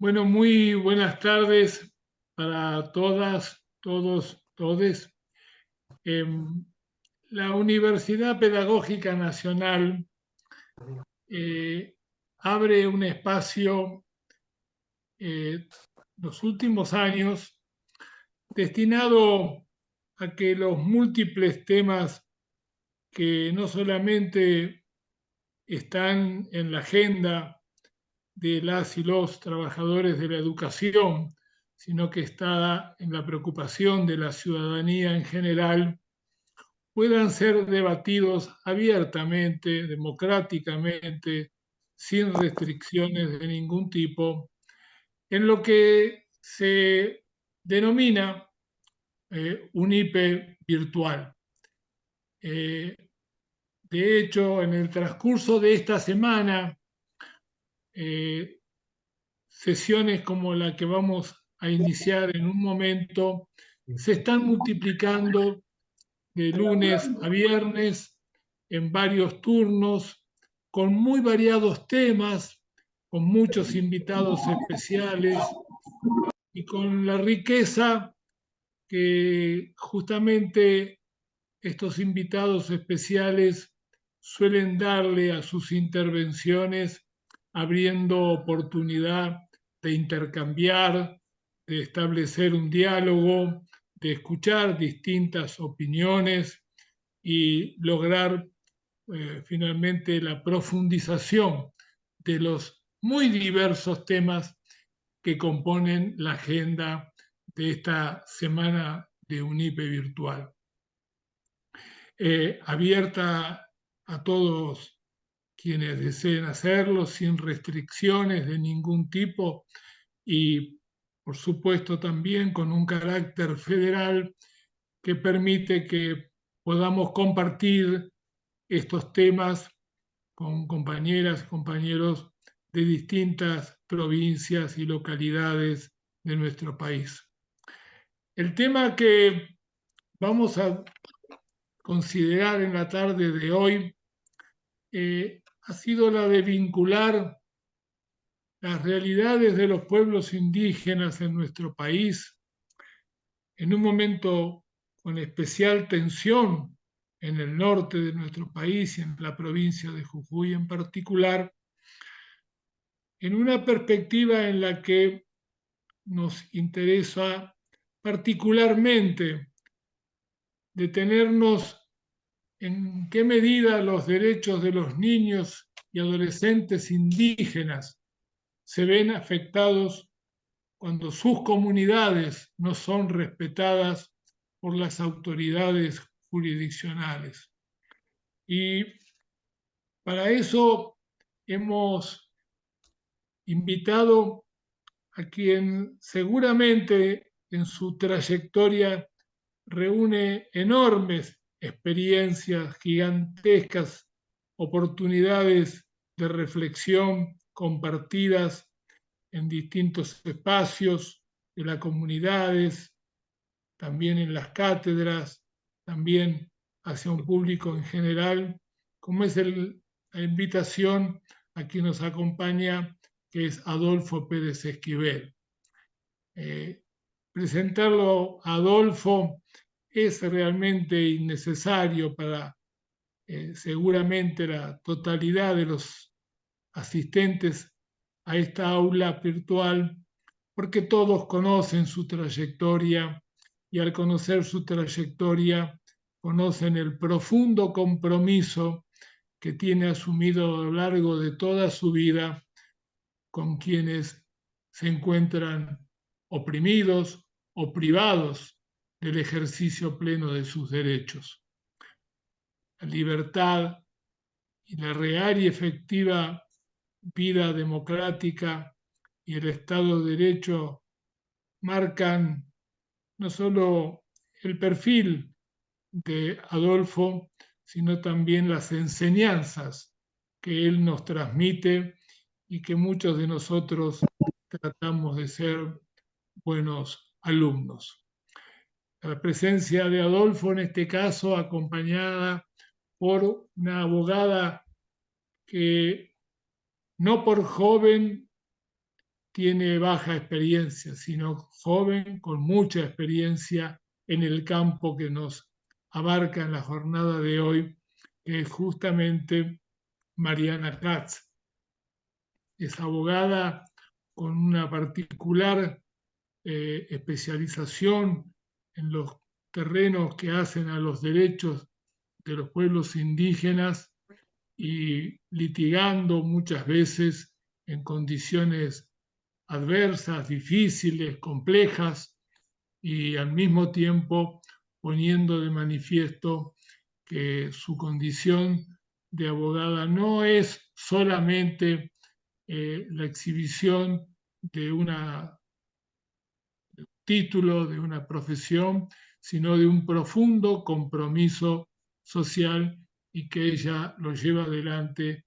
Bueno, muy buenas tardes para todas, todos, todes. Em, la Universidad Pedagógica Nacional eh, abre un espacio los últimos años destinado a que los múltiples temas que no solamente están en la agenda de las y los trabajadores de la educación, sino que está en la preocupación de la ciudadanía en general, puedan ser debatidos abiertamente, democráticamente, sin restricciones de ningún tipo, en lo que se denomina un IP virtual. Eh, de hecho, en el transcurso de esta semana, eh, sesiones como la que vamos a iniciar en un momento se están multiplicando de lunes a viernes en varios turnos, con muy variados temas, con muchos invitados especiales y con la riqueza que justamente estos invitados especiales suelen darle a sus intervenciones, abriendo oportunidad de intercambiar, de establecer un diálogo, de escuchar distintas opiniones y lograr finalmente la profundización de los muy diversos temas que componen la agenda de esta semana de UNIPE virtual. Abierta a todos quienes deseen hacerlo sin restricciones de ningún tipo y, por supuesto, también con un carácter federal que permite que podamos compartir estos temas con compañeras y compañeros de distintas provincias y localidades de nuestro país. El tema que vamos a considerar en la tarde de hoy ha sido la de vincular las realidades de los pueblos indígenas en nuestro país en un momento con especial tensión en el norte de nuestro país y en la provincia de Jujuy en particular, en una perspectiva en la que nos interesa particularmente detenernos en qué medida los derechos de los niños y adolescentes indígenas se ven afectados cuando sus comunidades no son respetadas por las autoridades jurisdiccionales. Y para eso hemos invitado a quien seguramente en su trayectoria reúne enormes experiencias, gigantescas oportunidades de reflexión compartidas en distintos espacios de las comunidades, también en las cátedras, también hacia un público en general, como es la invitación a quien nos acompaña, que es Adolfo Pérez Esquivel. Presentarlo a Adolfo es realmente innecesario para seguramente la totalidad de los asistentes a esta aula virtual, porque todos conocen su trayectoria y al conocer su trayectoria conocen el profundo compromiso que tiene asumido a lo largo de toda su vida con quienes se encuentran oprimidos o privados del ejercicio pleno de sus derechos. La libertad y la real y efectiva vida democrática y el Estado de Derecho marcan no solo el perfil de Adolfo, sino también las enseñanzas que él nos transmite y que muchos de nosotros tratamos de ser buenos alumnos. La presencia de Adolfo en este caso acompañada por una abogada que no por joven tiene baja experiencia, sino joven con mucha experiencia en el campo que nos abarca en la jornada de hoy, que es justamente Mariana Katz. Es abogada con una particular especialización en los terrenos que hacen a los derechos de los pueblos indígenas y litigando muchas veces en condiciones adversas, difíciles, complejas, y al mismo tiempo poniendo de manifiesto que su condición de abogada no es solamente la exhibición de un título, de una profesión, sino de un profundo compromiso social y que ella lo lleva adelante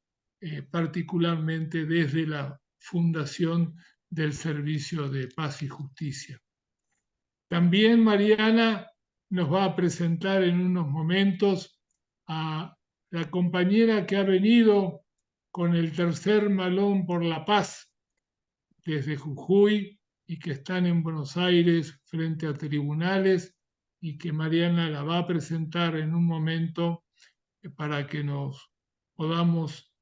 particularmente desde la fundación del Servicio de Paz y Justicia. También Mariana nos va a presentar en unos momentos a la compañera que ha venido con el tercer Malón por la Paz desde Jujuy y que están en Buenos Aires frente a tribunales y que Mariana la va a presentar en un momento para que nos podamos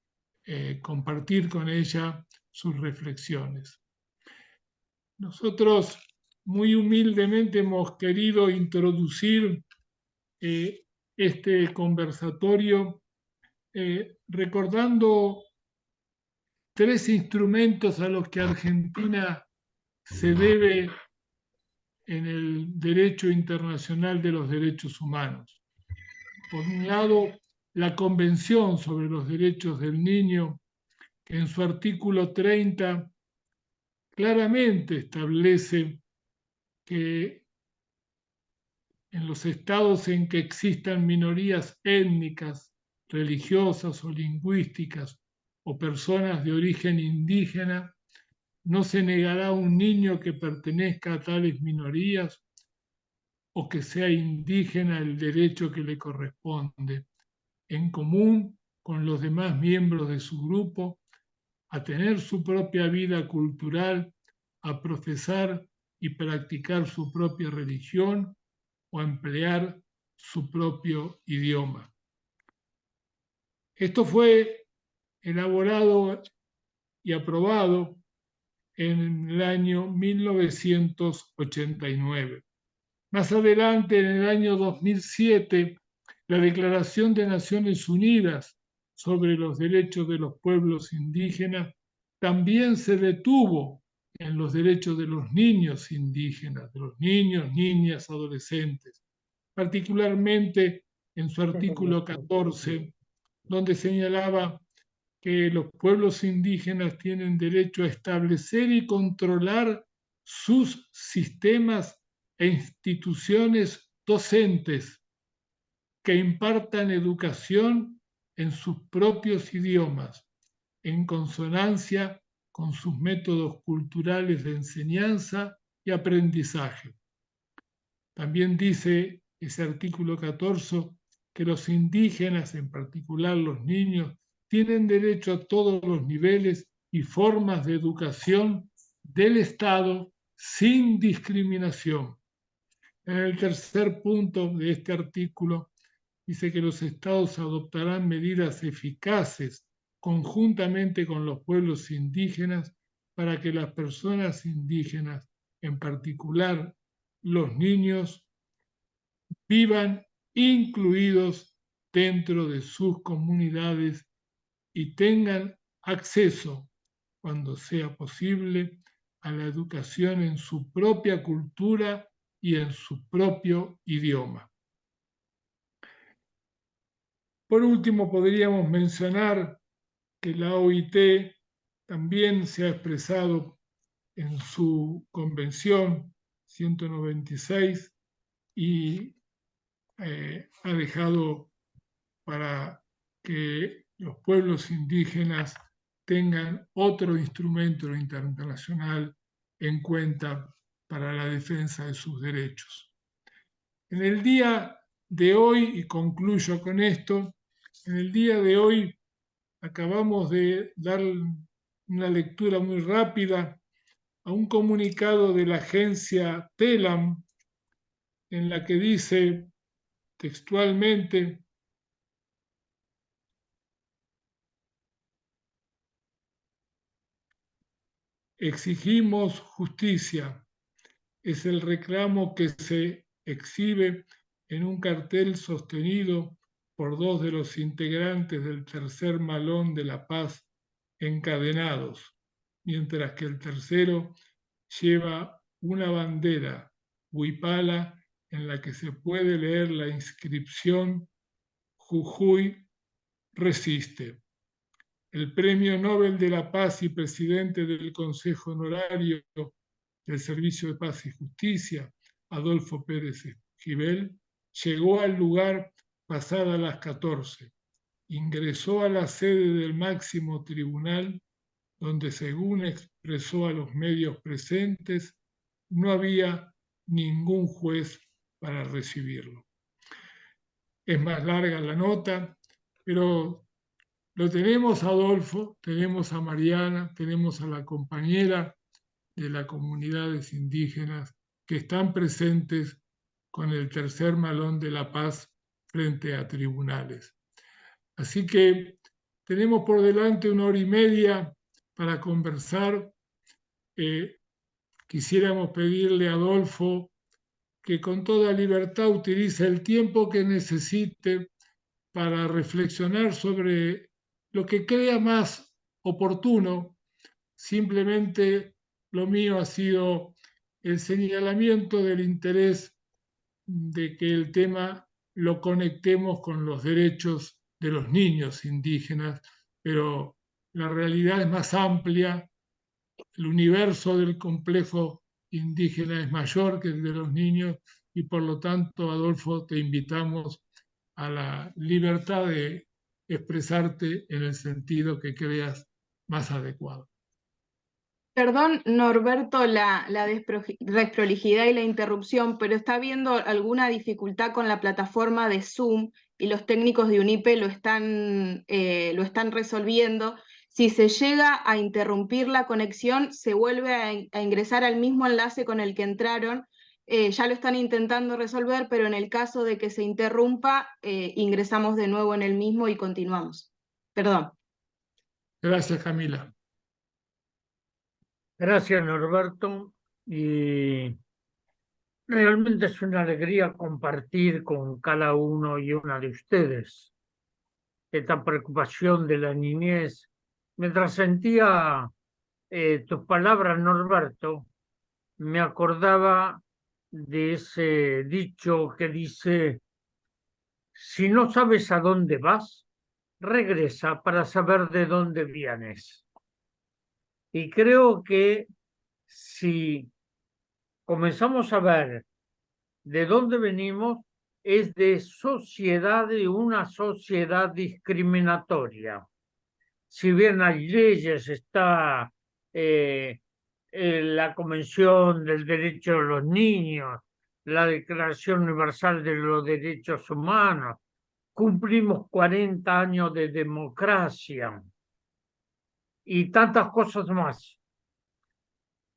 compartir con ella sus reflexiones. Nosotros muy humildemente hemos querido introducir este conversatorio recordando tres instrumentos a los que Argentina se debe en el derecho internacional de los derechos humanos. Por un lado, la Convención sobre los Derechos del Niño, que en su artículo 30 claramente establece que en los estados en que existan minorías étnicas, religiosas o lingüísticas o personas de origen indígena, no se negará a un niño que pertenezca a tales minorías o que sea indígena el derecho que le corresponde, en común con los demás miembros de su grupo, a tener su propia vida cultural, a profesar y practicar su propia religión o a emplear su propio idioma. Esto fue elaborado y aprobado en el año 1989. Más adelante, en el año 2007, la Declaración de Naciones Unidas sobre los Derechos de los Pueblos Indígenas también se detuvo en los derechos de los niños indígenas, de los niños, niñas, adolescentes, particularmente en su artículo 14, donde señalaba que los pueblos indígenas tienen derecho a establecer y controlar sus sistemas e instituciones docentes que impartan educación en sus propios idiomas, en consonancia con sus métodos culturales de enseñanza y aprendizaje. También dice ese artículo 14 que los indígenas, en particular los niños, tienen derecho a todos los niveles y formas de educación del Estado sin discriminación. En el tercer punto de este artículo dice que los estados adoptarán medidas eficaces conjuntamente con los pueblos indígenas para que las personas indígenas, en particular los niños, vivan incluidos dentro de sus comunidades y tengan acceso, cuando sea posible, a la educación en su propia cultura y en su propio idioma. Por último, podríamos mencionar que la OIT también se ha expresado en su Convención 196 y ha dejado para que los pueblos indígenas tengan otro instrumento internacional en cuenta para la defensa de sus derechos. En el día de hoy, y concluyo con esto, en el día de hoy acabamos de dar una lectura muy rápida a un comunicado de la agencia TELAM en la que dice textualmente: exigimos justicia. Es el reclamo que se exhibe en un cartel sostenido por dos de los integrantes del tercer Malón de la Paz encadenados, mientras que el tercero lleva una bandera huipala en la que se puede leer la inscripción Jujuy resiste. El Premio Nobel de la Paz y presidente del Consejo Honorario del Servicio de Paz y Justicia, Adolfo Pérez Esquivel, llegó al lugar pasadas las 14. Ingresó a la sede del máximo tribunal, donde, según expresó a los medios presentes, no había ningún juez para recibirlo. Es más larga la nota, pero lo tenemos a Adolfo, tenemos a Mariana, tenemos a la compañera de las comunidades indígenas que están presentes con el tercer Malón de la Paz frente a tribunales. Así que tenemos por delante 1 hora y media para conversar. Quisiéramos pedirle a Adolfo que con toda libertad utilice el tiempo que necesite para reflexionar sobre lo que crea más oportuno. Simplemente lo mío ha sido el señalamiento del interés de que el tema lo conectemos con los derechos de los niños indígenas, pero la realidad es más amplia, el universo del complejo indígena es mayor que el de los niños y por lo tanto, Adolfo, te invitamos a la libertad de expresarte en el sentido que creas más adecuado. Perdón, Norberto, la desprolijidad y la interrupción, pero ¿está habiendo alguna dificultad con la plataforma de Zoom y los técnicos de UNIPE lo están resolviendo? Si se llega a interrumpir la conexión, se vuelve a ingresar al mismo enlace con el que entraron. Ya lo están intentando resolver, pero en el caso de que se interrumpa, ingresamos de nuevo en el mismo y continuamos. Perdón. Gracias, Camila. Gracias, Norberto. Y realmente es una alegría compartir con cada uno y una de ustedes esta preocupación de la niñez. Mientras sentía tus palabras, Norberto, me acordaba de ese dicho que dice: si no sabes a dónde vas, regresa para saber de dónde vienes. Y creo que si comenzamos a ver de dónde venimos, es de una sociedad discriminatoria. Si bien hay leyes, está la Convención del Derecho de los Niños, la Declaración Universal de los Derechos Humanos, cumplimos 40 años de democracia y tantas cosas más,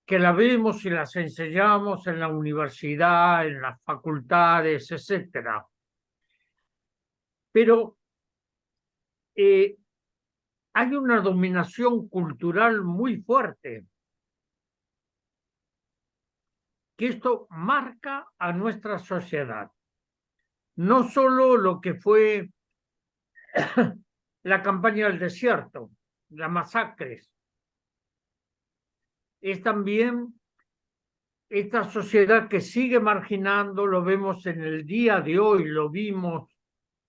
que la vemos y las enseñamos en la universidad, en las facultades, etc. Pero hay una dominación cultural muy fuerte, que esto marca a nuestra sociedad. No solo lo que fue la campaña del desierto, las masacres, es también esta sociedad que sigue marginando, lo vemos en el día de hoy, lo vimos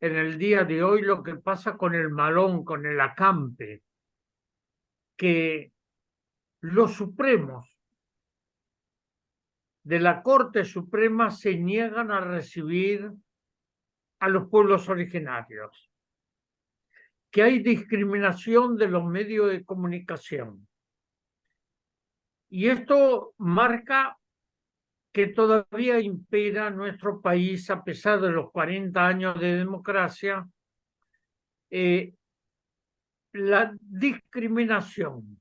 en el día de hoy, lo que pasa con el Malón, con el acampe, que los supremos de la Corte Suprema se niegan a recibir a los pueblos originarios, que hay discriminación de los medios de comunicación. Y esto marca que todavía impera en nuestro país, a pesar de los 40 años de democracia, la discriminación.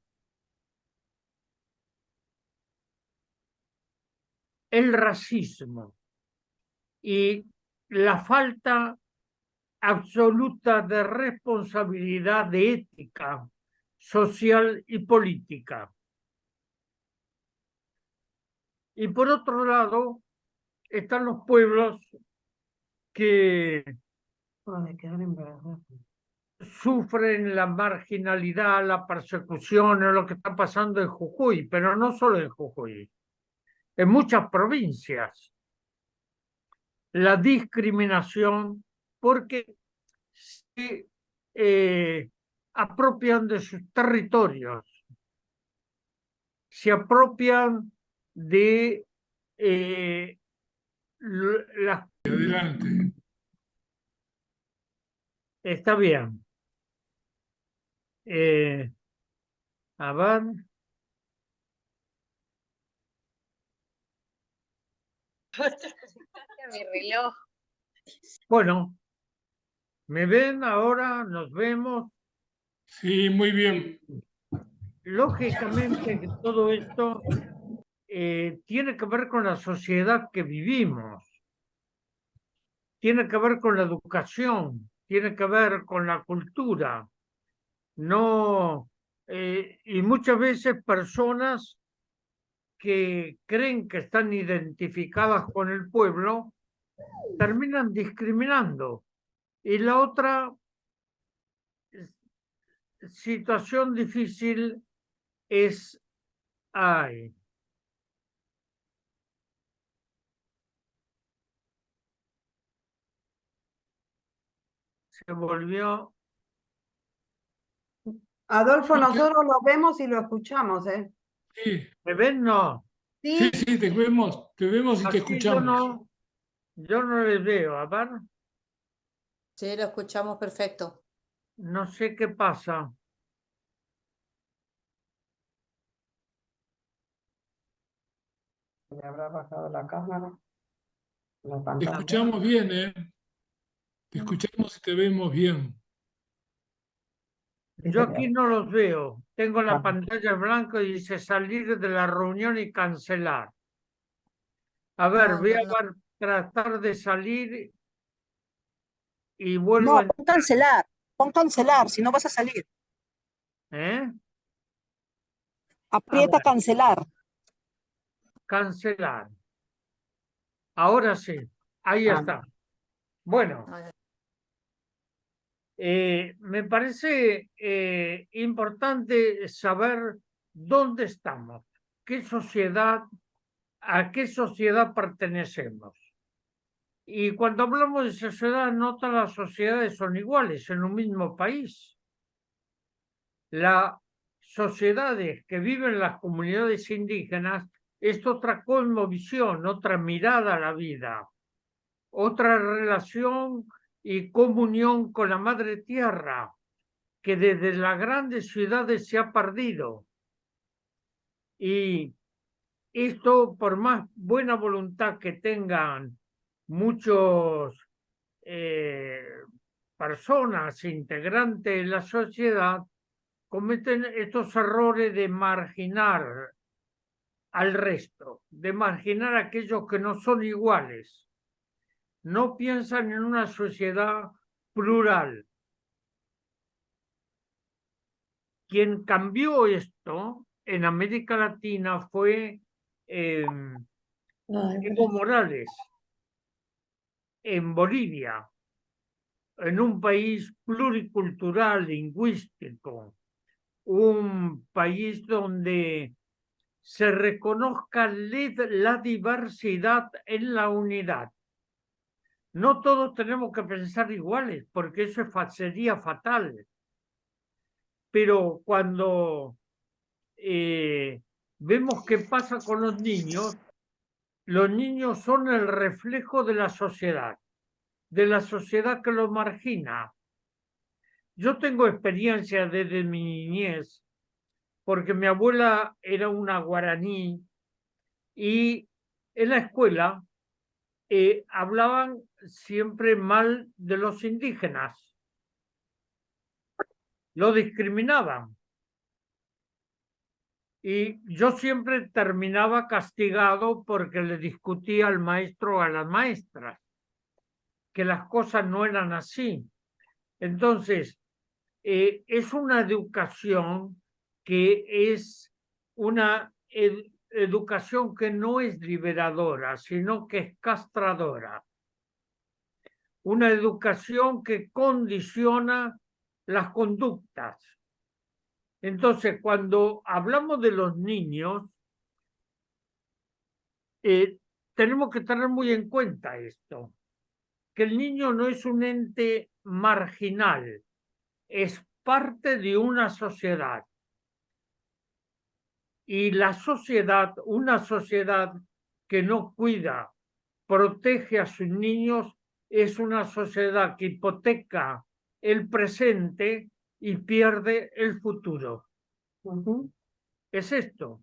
el racismo y la falta absoluta de responsabilidad de ética social y política. Y por otro lado, están los pueblos que sufren la marginalidad, la persecución, o lo que está pasando en Jujuy, pero no solo en Jujuy, en muchas provincias. La discriminación porque se apropian de sus territorios, se apropian de las... Adelante. Está bien. A ver. Mi reloj. Bueno, ¿me ven ahora? ¿Nos vemos? Sí, muy bien. Lógicamente que todo esto tiene que ver con la sociedad que vivimos, tiene que ver con la educación, tiene que ver con la cultura. No, y muchas veces personas que creen que están identificadas con el pueblo terminan discriminando. Y la otra situación difícil es, ay, se volvió, Adolfo, nosotros lo vemos y lo escuchamos, ¿eh? Sí, ¿me ven? No, sí, Sí, sí, te vemos y te así escuchamos. yo no les veo, a ver, Sí, lo escuchamos perfecto. no sé qué pasa. le habrá bajado la cámara, la Te pantalla. escuchamos bien, ¿eh? Te escuchamos y te vemos bien. Yo aquí no los veo. Tengo la Ah. pantalla en blanco y dice salir de la reunión y cancelar. A ver, No, voy a no. tratar de salir y vuelvo No, a... pon cancelar, si no vas a salir. ¿Eh? Aprieta ver. cancelar. Cancelar. Ahora sí, ahí Ah. está. Bueno, me parece importante saber dónde estamos, a qué sociedad pertenecemos. Y cuando hablamos de sociedad, no todas las sociedades son iguales en un mismo país. Las sociedades que viven las comunidades indígenas es otra cosmovisión, otra mirada a la vida, otra relación y comunión con la madre tierra, que desde las grandes ciudades se ha perdido. Y esto, por más buena voluntad que tengan muchos personas integrantes de la sociedad, cometen estos errores de marginar al resto, de marginar a aquellos que no son iguales. No piensan en una sociedad plural. Quien cambió esto en América Latina fue Evo Morales, en Bolivia, en un país pluricultural, lingüístico, un país donde se reconozca la diversidad en la unidad. No todos tenemos que pensar iguales, porque eso sería fatal. Pero cuando vemos qué pasa con los niños son el reflejo de la sociedad que los margina. Yo tengo experiencia desde mi niñez, porque mi abuela era una guaraní y en la escuela hablaban siempre mal de los indígenas, lo discriminaban. Y yo siempre terminaba castigado porque le discutía al maestro o a las maestras que las cosas no eran así. Entonces, es una educación que es una educación que no es liberadora, sino que es castradora. Una educación que condiciona las conductas. Entonces, cuando hablamos de los niños, tenemos que tener muy en cuenta esto, que el niño no es un ente marginal, es parte de una sociedad. Y la sociedad, una sociedad que no cuida, protege a sus niños, es una sociedad que hipoteca el presente y pierde el futuro. Es esto.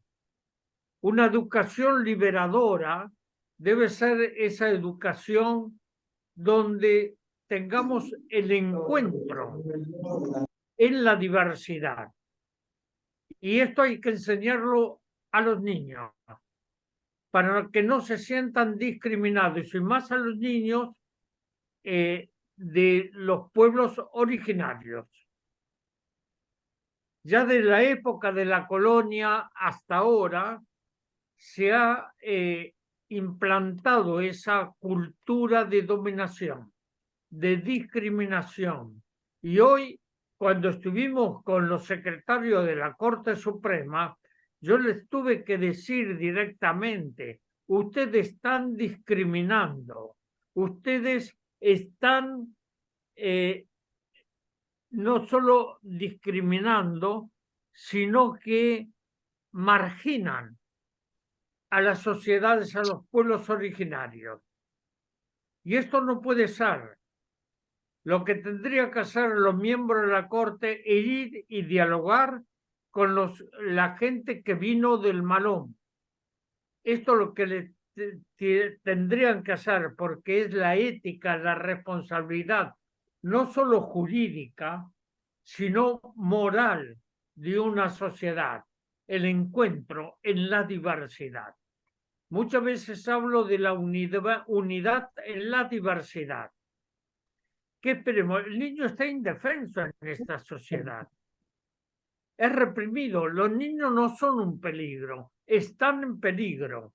Una educación liberadora debe ser esa educación donde tengamos el encuentro en la diversidad. Y esto hay que enseñarlo a los niños para que no se sientan discriminados, y más a los niños de los pueblos originarios. Ya de la época de la colonia hasta ahora se ha implantado esa cultura de dominación, de discriminación. Y hoy, cuando estuvimos con los secretarios de la Corte Suprema, yo les tuve que decir directamente, ustedes están discriminando, ustedes están no solo discriminando, sino que marginan a las sociedades, a los pueblos originarios. Y esto no puede ser. Lo que tendría que hacer los miembros de la Corte es ir y dialogar con la gente que vino del Malón. Esto es lo que tendrían que hacer, porque es la ética, la responsabilidad, no solo jurídica, sino moral de una sociedad, el encuentro en la diversidad. Muchas veces hablo de la unidad en la diversidad. ¿Qué esperemos? El niño está indefenso en esta sociedad. Es reprimido. Los niños no son un peligro, están en peligro.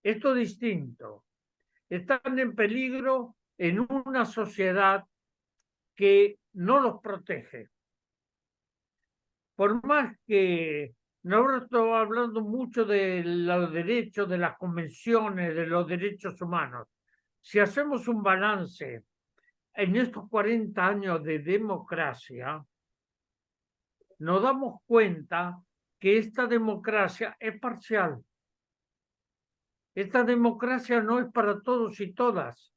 Esto es distinto. Están en peligro en una sociedad que no los protege. Por más que nosotros estamos hablando mucho de los derechos, de las convenciones, de los derechos humanos, si hacemos un balance en estos 40 años de democracia, nos damos cuenta que esta democracia es parcial. Esta democracia no es para todos y todas.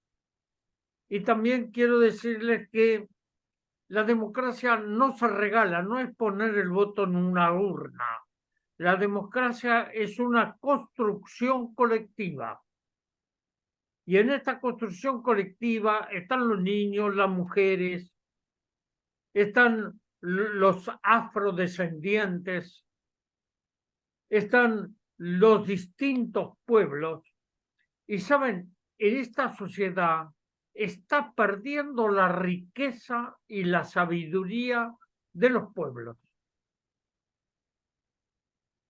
Y también quiero decirles que la democracia no se regala, no es poner el voto en una urna. La democracia es una construcción colectiva. Y en esta construcción colectiva están los niños, las mujeres, están los afrodescendientes, están los distintos pueblos. Y saben, en esta sociedad está perdiendo la riqueza y la sabiduría de los pueblos.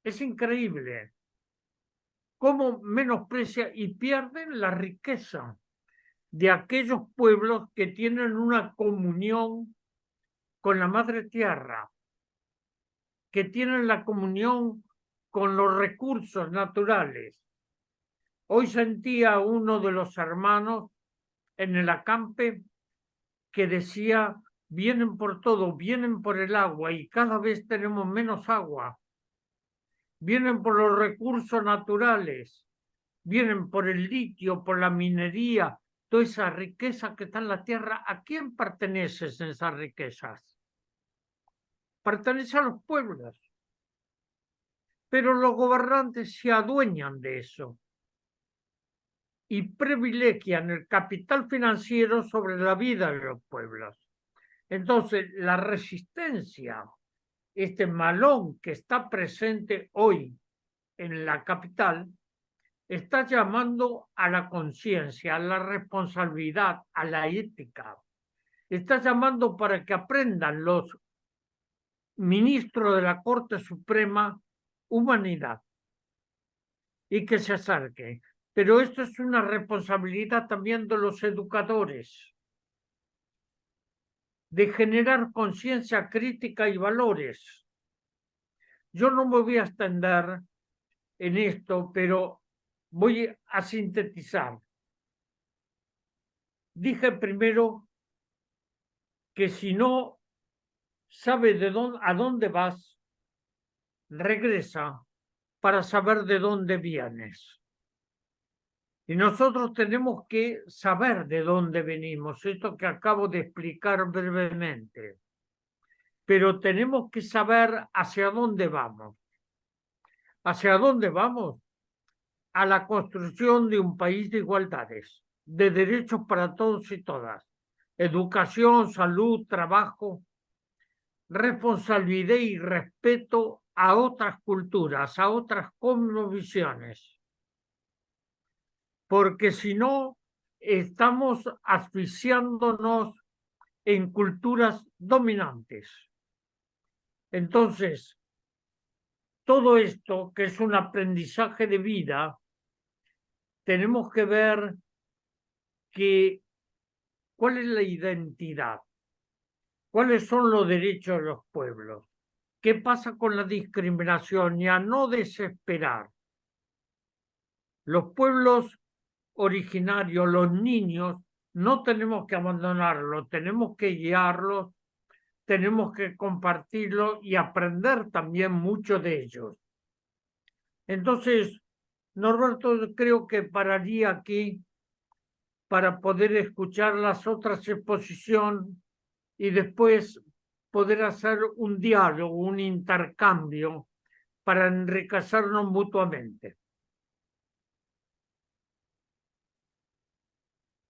Es increíble cómo menosprecia y pierden la riqueza de aquellos pueblos que tienen una comunión con la madre tierra, que tienen la comunión con los recursos naturales. Hoy sentía uno de los hermanos en el acampe que decía, vienen por todo, vienen por el agua y cada vez tenemos menos agua. Vienen por los recursos naturales, vienen por el litio, por la minería, toda esa riqueza que está en la tierra. ¿A quién pertenecen esas riquezas? Pertenece a los pueblos. Pero los gobernantes se adueñan de eso y privilegian el capital financiero sobre la vida de los pueblos. Entonces, la resistencia este malón que está presente hoy en la capital, está llamando a la conciencia, a la responsabilidad, a la ética. Está llamando para que aprendan los ministros de la Corte Suprema humanidad y que se acerque. Pero esto es una responsabilidad también de los educadores, de generar conciencia crítica y valores. Yo no me voy a extender en esto, pero voy a sintetizar. Dije primero que si no sabe a dónde vas, regresa para saber de dónde vienes. Y nosotros tenemos que saber de dónde venimos, esto que acabo de explicar brevemente. Pero tenemos que saber hacia dónde vamos. ¿Hacia dónde vamos? A la construcción de un país de igualdades, de derechos para todos y todas. Educación, salud, trabajo, responsabilidad y respeto a otras culturas, a otras cosmovisiones. Porque si no, estamos asfixiándonos en culturas dominantes. Entonces, todo esto, que es un aprendizaje de vida, tenemos que ver cuál es la identidad, cuáles son los derechos de los pueblos, qué pasa con la discriminación y a no desesperar. Los pueblos originarios, los niños, no tenemos que abandonarlos, tenemos que guiarlos, tenemos que compartirlos y aprender también mucho de ellos. Entonces, Norberto, creo que pararía aquí para poder escuchar las otras exposiciones y después poder hacer un diálogo, un intercambio para enriquecernos mutuamente.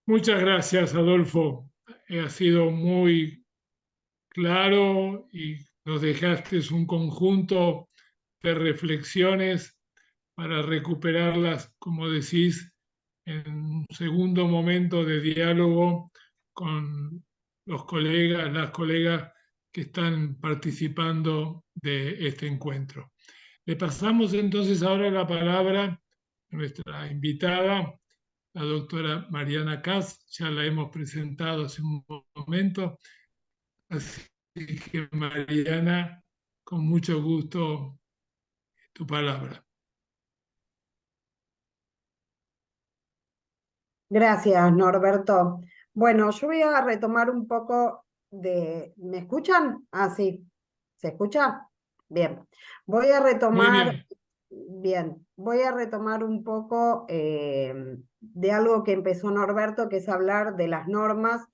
Muchas gracias, Adolfo. Ha sido muy claro y nos dejaste un conjunto de reflexiones para recuperarlas, como decís, en un segundo momento de diálogo con los colegas, las colegas que están participando de este encuentro. Le pasamos entonces ahora la palabra a nuestra invitada, la doctora Mariana Kass. Ya la hemos presentado hace un momento. Así que, Mariana, con mucho gusto, tu palabra. Gracias, Norberto. Bueno, yo voy a retomar un poco de... ¿Me escuchan? Ah, sí. ¿Se escucha? Bien. Voy a retomar... Bien, voy a retomar un poco de algo que empezó Norberto, que es hablar de las normas.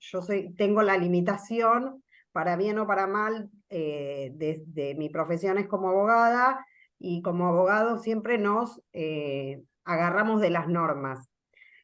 Tengo la limitación, para bien o para mal, de mi profesión es como abogada, y como abogado siempre nos agarramos de las normas.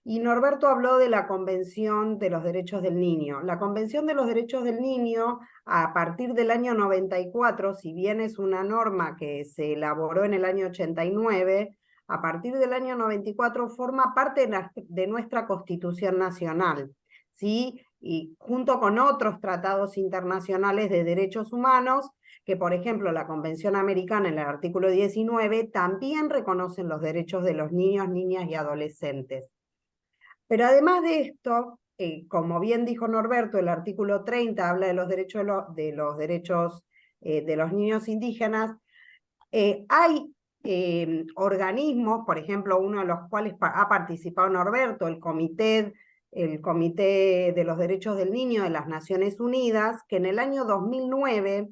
Y Norberto habló de la Convención de los Derechos del Niño. La Convención de los Derechos del Niño, a partir del año 94, si bien es una norma que se elaboró en el año 89, a partir del año 94 forma parte de nuestra Constitución Nacional, ¿sí? Y junto con otros tratados internacionales de derechos humanos, que por ejemplo la Convención Americana en el artículo 19 también reconocen los derechos de los niños, niñas y adolescentes. Pero además de esto, como bien dijo Norberto, el artículo 30 habla de los derechos de los niños indígenas. Hay organismos, por ejemplo, uno de los cuales ha participado Norberto, el Comité de los Derechos del Niño de las Naciones Unidas, que en el año 2009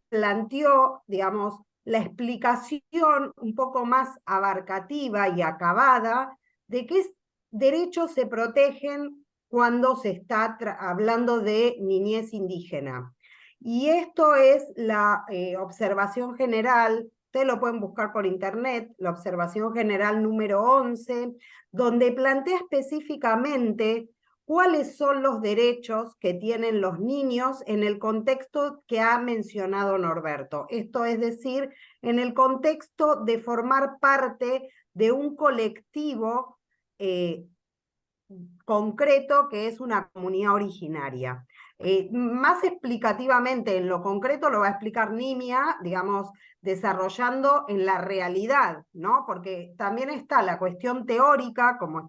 planteó, digamos, la explicación un poco más abarcativa y acabada de qué derechos se protegen cuando se está hablando de niñez indígena. Y esto es la observación general, ustedes lo pueden buscar por internet, la observación general número 11, donde plantea específicamente cuáles son los derechos que tienen los niños en el contexto que ha mencionado Norberto. Esto es decir, en el contexto de formar parte de un colectivo concreto que es una comunidad originaria. Más explicativamente, en lo concreto lo va a explicar Nimia, digamos, desarrollando en la realidad, ¿no? Porque también está la cuestión teórica, como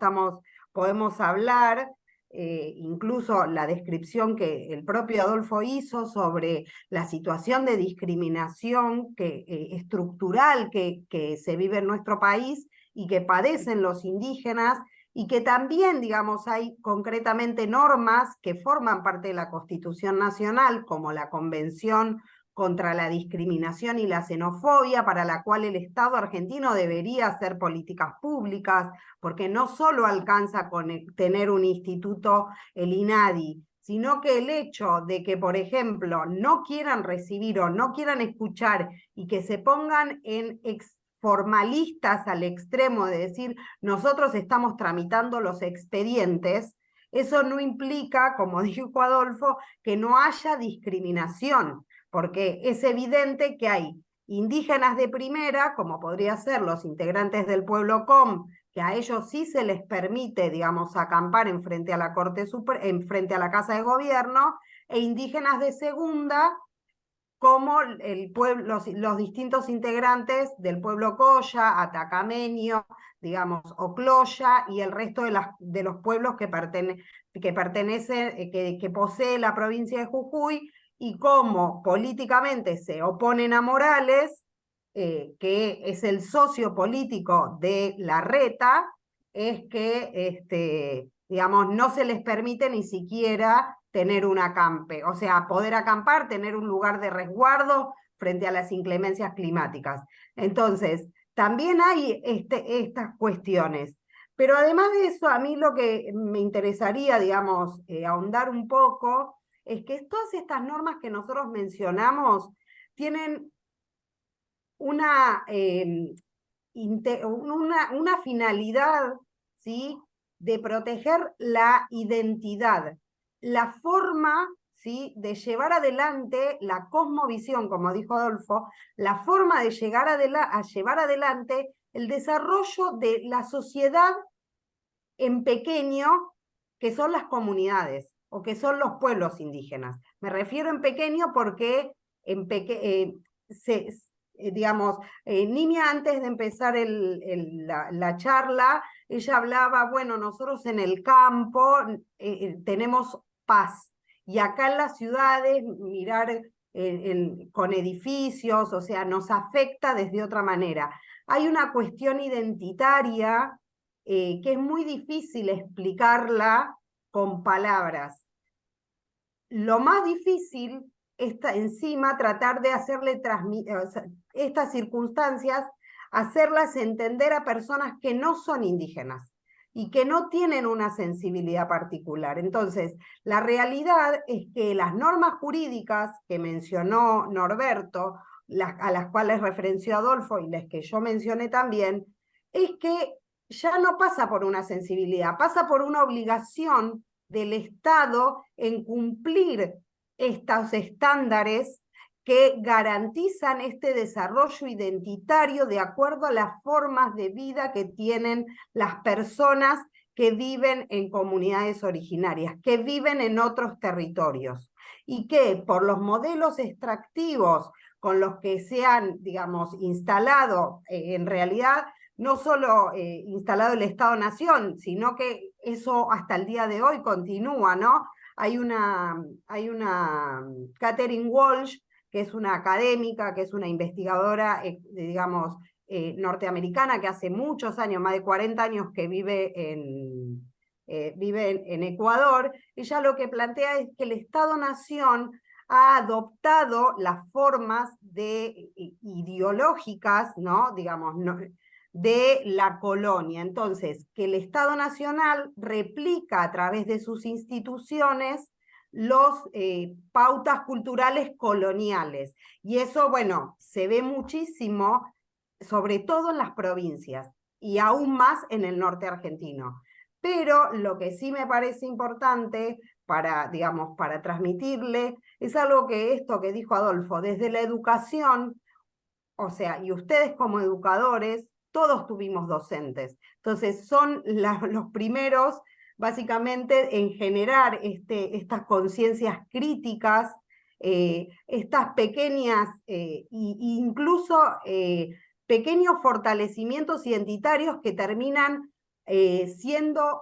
podemos hablar, incluso la descripción que el propio Adolfo hizo sobre la situación de discriminación estructural que se vive en nuestro país y que padecen los indígenas, y que también, digamos, hay concretamente normas que forman parte de la Constitución Nacional, como la Convención contra la Discriminación y la Xenofobia, para la cual el Estado argentino debería hacer políticas públicas, porque no solo alcanza con tener un instituto, el INADI, sino que el hecho de que, por ejemplo, no quieran recibir o no quieran escuchar y que se pongan en formalistas al extremo de decir nosotros estamos tramitando los expedientes, eso no implica, como dijo Adolfo, que no haya discriminación, porque es evidente que hay indígenas de primera, como podría ser los integrantes del pueblo Com, que a ellos sí se les permite, digamos, acampar en frente a la frente a la Casa de Gobierno, e indígenas de segunda, como los distintos integrantes del pueblo Coya, Atacameño, digamos, Ocloya, y el resto de los pueblos que posee la provincia de Jujuy, y cómo políticamente se oponen a Morales, que es el socio político de Larreta, es que, digamos, no se les permite ni siquiera tener un acampe, o sea, poder acampar, tener un lugar de resguardo frente a las inclemencias climáticas. Entonces, también hay estas cuestiones. Pero además de eso, a mí lo que me interesaría, digamos, ahondar un poco, es que todas estas normas que nosotros mencionamos tienen una finalidad, ¿sí?, de proteger la identidad, la forma, ¿sí?, de llevar adelante la cosmovisión, como dijo Adolfo, la forma de llevar adelante el desarrollo de la sociedad en pequeño, que son las comunidades o que son los pueblos indígenas. Me refiero en pequeño porque digamos, Nimia, antes de empezar la charla, ella hablaba, bueno, nosotros en el campo tenemos paz, y acá en las ciudades mirar con edificios, o sea, nos afecta desde otra manera. Hay una cuestión identitaria que es muy difícil explicarla con palabras. Lo más difícil está encima tratar de hacerle estas circunstancias, hacerlas entender a personas que no son indígenas y que no tienen una sensibilidad particular. Entonces, la realidad es que las normas jurídicas que mencionó Norberto, a las cuales referenció Adolfo y las que yo mencioné también, es que ya no pasa por una sensibilidad, pasa por una obligación del Estado en cumplir estos estándares que garantizan este desarrollo identitario de acuerdo a las formas de vida que tienen las personas que viven en comunidades originarias, que viven en otros territorios, y que por los modelos extractivos con los que se han, digamos, instalado, en realidad, no solo instalado el Estado-Nación, sino que eso hasta el día de hoy continúa, ¿no? Hay una Catherine Walsh, que es una académica, que es una investigadora, digamos, norteamericana, que hace muchos años, más de 40 años, que vive en Ecuador. Ella lo que plantea es que el Estado-Nación ha adoptado las formas ideológicas, ¿no?, digamos, de la colonia. Entonces, que el Estado Nacional replica a través de sus instituciones los pautas culturales coloniales. Y eso, bueno, se ve muchísimo, sobre todo en las provincias, y aún más en el norte argentino. Pero lo que sí me parece importante para, digamos, para transmitirle es algo que esto que dijo Adolfo, desde la educación, o sea, y ustedes como educadores, todos tuvimos docentes. Entonces, son los primeros, básicamente, en generar estas conciencias críticas, estas pequeñas, incluso pequeños fortalecimientos identitarios que terminan siendo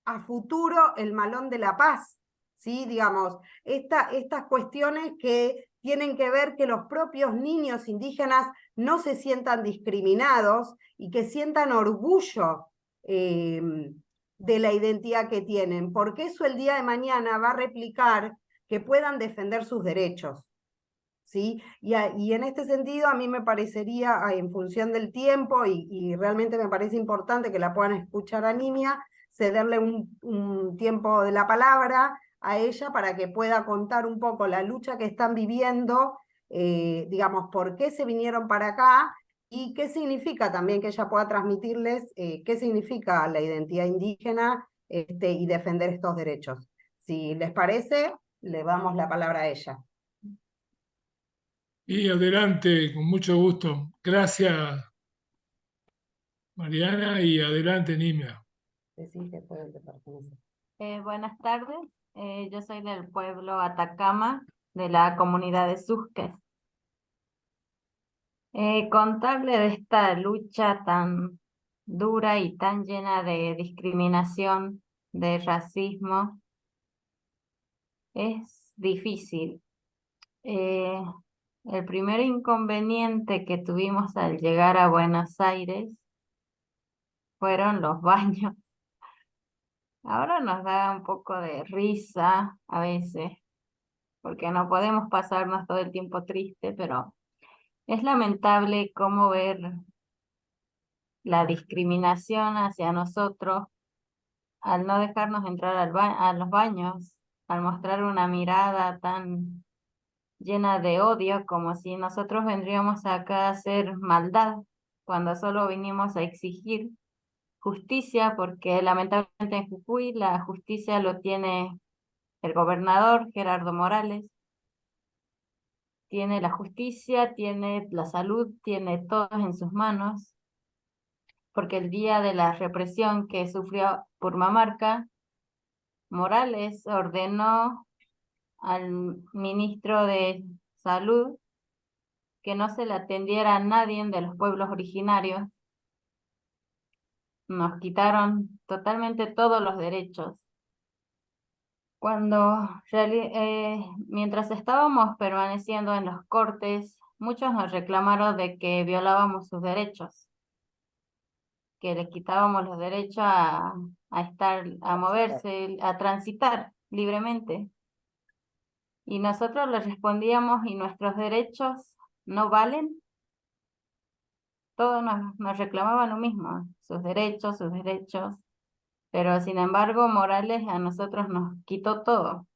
a futuro el malón de la paz, ¿sí? Digamos, estas cuestiones que tienen que ver que los propios niños indígenas no se sientan discriminados y que sientan orgullo de la identidad que tienen, porque eso el día de mañana va a replicar que puedan defender sus derechos. ¿Sí? Y en este sentido a mí me parecería, en función del tiempo, y realmente me parece importante que la puedan escuchar a Nimia, cederle un tiempo de la palabra a ella para que pueda contar un poco la lucha que están viviendo, digamos, por qué se vinieron para acá y qué significa también que ella pueda transmitirles qué significa la identidad indígena y defender estos derechos. Si les parece, le damos la palabra a ella. Y adelante, con mucho gusto. Gracias, Mariana, y adelante, Nimia. Buenas tardes, yo soy del pueblo Atacama, de la comunidad de Susques. Contarle de esta lucha tan dura y tan llena de discriminación, de racismo, es difícil. El primer inconveniente que tuvimos al llegar a Buenos Aires fueron los baños. Ahora nos da un poco de risa a veces, porque no podemos pasarnos todo el tiempo triste, pero es lamentable cómo ver la discriminación hacia nosotros al no dejarnos entrar a los baños, al mostrar una mirada tan llena de odio, como si nosotros vendríamos acá a hacer maldad, cuando solo vinimos a exigir justicia, porque lamentablemente en Jujuy la justicia lo tiene el gobernador Gerardo Morales. Tiene la justicia, tiene la salud, tiene todo en sus manos, porque el día de la represión que sufrió Purmamarca, Morales ordenó al ministro de Salud que no se le atendiera a nadie de los pueblos originarios. Nos quitaron totalmente todos los derechos. Mientras estábamos permaneciendo en los cortes, muchos nos reclamaron de que violábamos sus derechos, que les quitábamos los derechos a moverse, a transitar libremente. Y nosotros les respondíamos, ¿y nuestros derechos no valen? Todos nos reclamaban lo mismo, sus derechos, pero sin embargo Morales a nosotros nos quitó todo.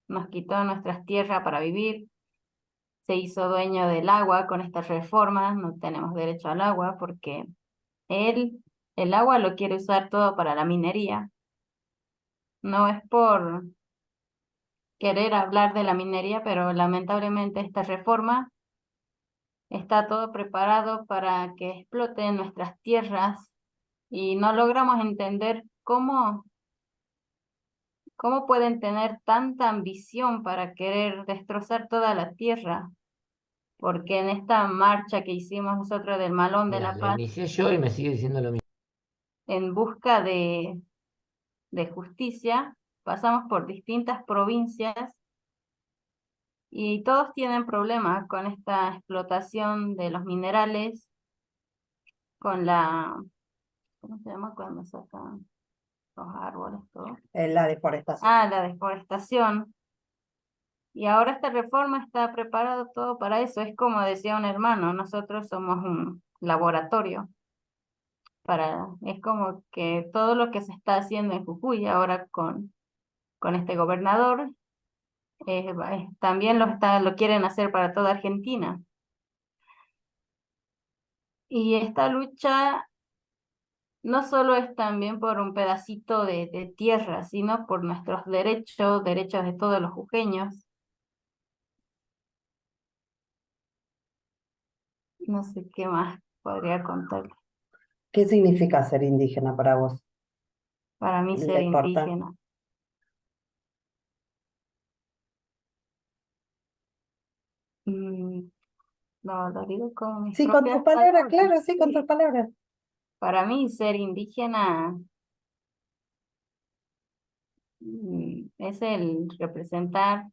Nos quitó nuestras tierras para vivir, se hizo dueño del agua con estas reformas, no tenemos derecho al agua porque el agua lo quiere usar todo para la minería. No es por querer hablar de la minería, pero lamentablemente esta reforma está todo preparado para que exploten nuestras tierras y no logramos entender cómo pueden tener tanta ambición para querer destrozar toda la tierra. Porque en esta marcha que hicimos nosotros del Malón de la Paz, inicié yo y me sigue diciendo lo mismo. en busca de justicia, pasamos por distintas provincias y todos tienen problemas con esta explotación de los minerales, con ¿cómo se llama cuando sacan los árboles? Todo. La deforestación. La deforestación. Y ahora esta reforma está preparado todo para eso. Es como decía un hermano, nosotros somos un laboratorio. Es como que todo lo que se está haciendo en Jujuy ahora con este gobernador, también lo quieren hacer para toda Argentina. Y esta lucha no solo es también por un pedacito de tierra, sino por nuestros derechos, derechos de todos los jujeños. No sé qué más podría contarle. ¿Qué significa ser indígena para vos? Para mí ser ¿Le corta? indígena. Lo digo con mis Sí, con tus propias palabras, palabras. claro, sí, con tus palabras. Para mí ser indígena es el representar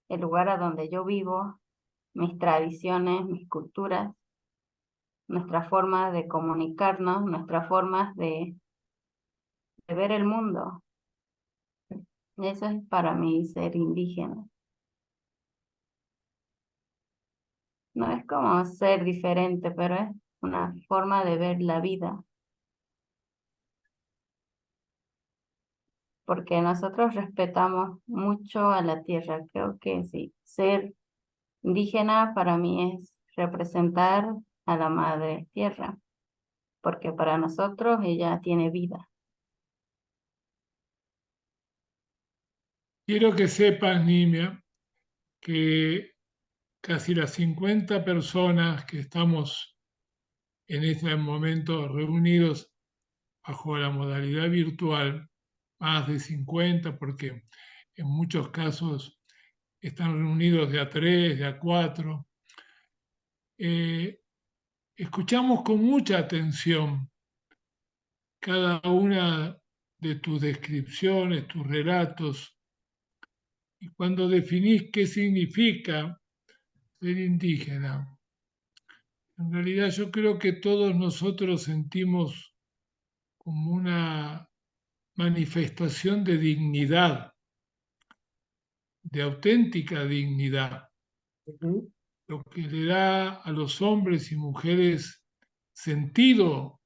el lugar a donde yo vivo, mis tradiciones, mis culturas, nuestras formas de comunicarnos, nuestras formas de ver el mundo. Eso es para mí ser indígena. No es como ser diferente, pero es una forma de ver la vida. Porque nosotros respetamos mucho a la tierra. Creo que sí, ser indígena para mí es representar a la madre tierra, porque para nosotros ella tiene vida. Quiero que sepas, Nimia, que casi las 50 personas que estamos en este momento reunidos bajo la modalidad virtual, más de 50, porque en muchos casos están reunidos de a 3, de a 4, escuchamos con mucha atención cada una de tus descripciones, tus relatos, y cuando definís qué significa ser indígena, en realidad yo creo que todos nosotros sentimos como una manifestación de dignidad, de auténtica dignidad, lo que le da a los hombres y mujeres sentido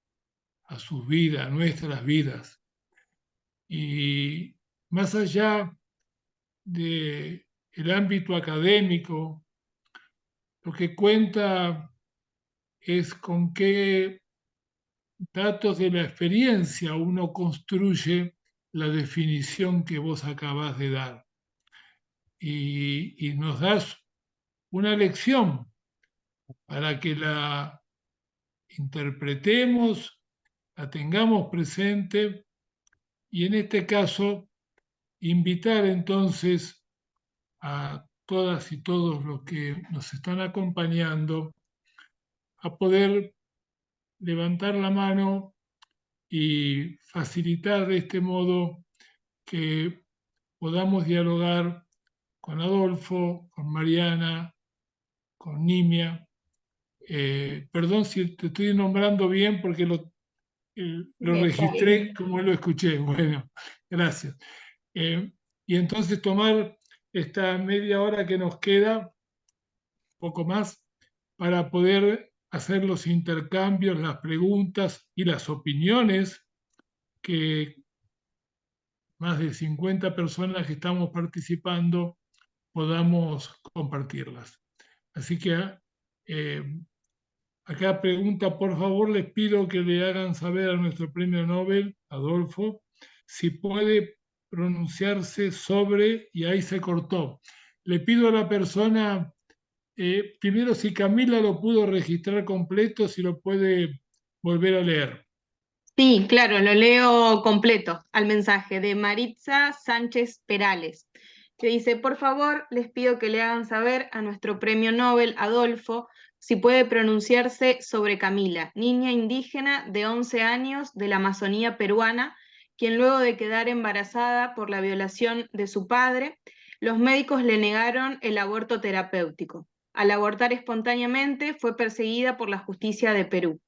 a sus vidas, a nuestras vidas. Y más allá del ámbito académico, lo que cuenta es con qué datos de la experiencia uno construye la definición que vos acabás de dar. Y nos das una lección para que la interpretemos, la tengamos presente y en este caso invitar entonces a todas y todos los que nos están acompañando a poder levantar la mano y facilitar de este modo que podamos dialogar con Adolfo, con Mariana, con Nimia. Perdón si te estoy nombrando bien porque lo Está registré bien. como lo escuché. Bueno, gracias. Y entonces tomar esta media hora que nos queda, poco más, para poder hacer los intercambios, las preguntas y las opiniones que más de 50 personas que estamos participando podamos compartirlas. Así que eh, acá pregunta, por favor, les pido que le hagan saber a nuestro premio Nobel, Adolfo, si puede pronunciarse sobre, y ahí se cortó. Le pido a la persona, primero si Camila lo pudo registrar completo, si lo puede volver a leer. Sí, claro, lo leo completo al mensaje de Maritza Sánchez Perales, que dice, por favor, les pido que le hagan saber a nuestro premio Nobel, Adolfo, si puede pronunciarse sobre Camila, niña indígena de 11 años de la Amazonía peruana, quien luego de quedar embarazada por la violación de su padre, los médicos le negaron el aborto terapéutico. Al abortar espontáneamente, fue perseguida por la justicia de Perú.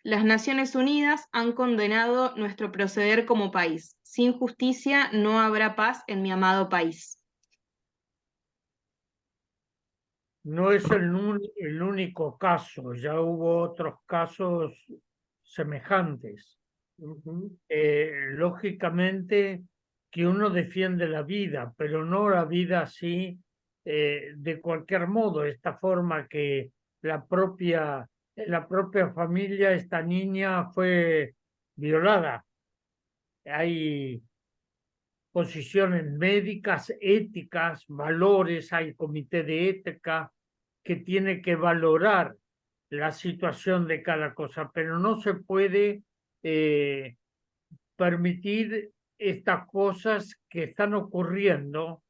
Las Naciones Unidas han condenado nuestro proceder como país. Sin justicia no habrá paz en mi amado país. No es el único caso, ya hubo otros casos semejantes. Lógicamente que uno defiende la vida, pero no la vida así de cualquier modo, esta forma que la propia familia, esta niña fue violada. Hay posiciones médicas, éticas, valores, hay comité de ética que tiene que valorar la situación de cada cosa, pero no se puede permitir estas cosas que están ocurriendo